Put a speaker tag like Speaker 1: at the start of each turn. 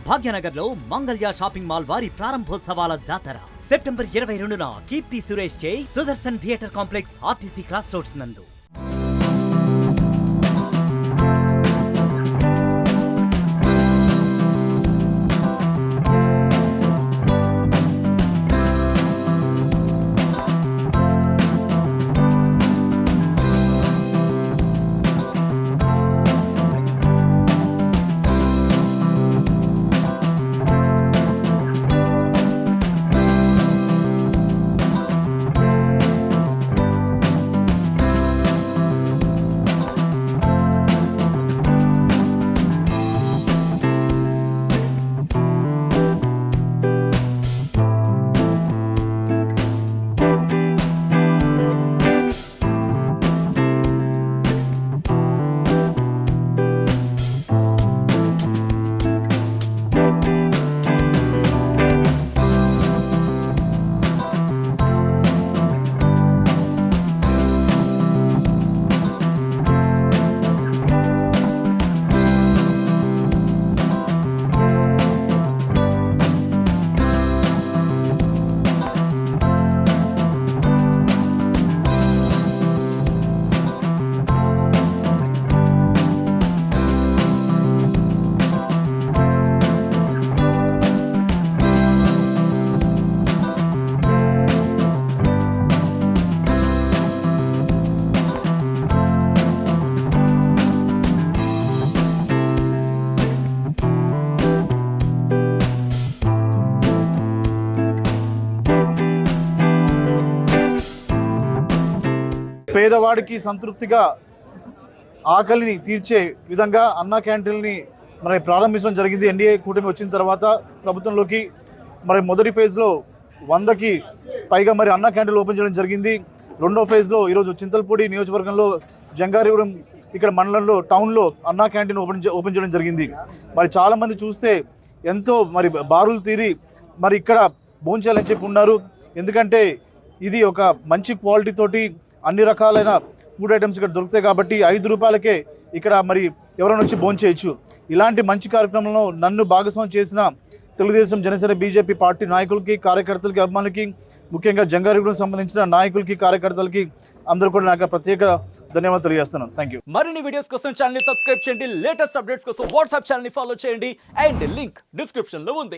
Speaker 1: భాగ్యనగర్ లో Mangalya shopping mall వారి ప్రారంభోత్సవాల జాతర సెప్టెంబర్ 22న కీర్తి సురేష్ చే Sudarshan theatre complex RTC cross roads నందు.
Speaker 2: పేదవాడికి సంతృప్తిగా ఆకలిని తీర్చే విధంగా అన్నా క్యాంటీన్ని మరి ప్రారంభించడం జరిగింది. ఎన్డీఏ కూటమి వచ్చిన తర్వాత ప్రభుత్వంలోకి మరి మొదటి ఫేజ్లో 100కి పైగా మరి అన్నా క్యాంటీన్లు ఓపెన్ చేయడం జరిగింది. రెండో ఫేజ్లో ఈరోజు చింతలపూడి నియోజకవర్గంలో జంగారెడ్డిగూడెం ఇక్కడ మండలంలో టౌన్లో అన్నా క్యాంటీన్ ఓపెన్ చేయడం జరిగింది. మరి చాలామంది చూస్తే ఎంతో మరి బారులు తీరి మరి ఇక్కడ భోంచేయాలని చెప్పి ఉన్నారు. ఎందుకంటే ఇది ఒక మంచి క్వాలిటీ తోటి అన్ని రకాలైన ఫుడ్ ఐటమ్స్ ఇక్కడ దొరుకుతాయి కాబట్టి 5 రూపాయలకే ఇక్కడ మరి ఎవరైనా వచ్చి భోంచేయచ్చు. ఇలాంటి మంచి కార్యక్రమంలో నన్ను భాగస్వామ్యం చేసిన తెలుగుదేశం, జనసేన, బీజేపీ పార్టీ నాయకులకి, కార్యకర్తలకి, అభిమానులకి, ముఖ్యంగా జంగారెడ్డిగూడెం సంబంధించిన నాయకులకి, కార్యకర్తలకి అందరూ కూడా నాకు ప్రత్యేక ధన్యవాదాలు తెలియజేస్తున్నాను. Thank you.
Speaker 3: మరిన్ని వీడియోస్ కోసం ఛానల్ ని సబ్స్క్రైబ్ చేయండి. లేటెస్ట్ అప్డేట్స్ కోసం వాట్సాప్ ఛానల్ ని ఫాలో చేయండి. అండ్ లింక్ డిస్క్రిప్షన్ లో ఉంది.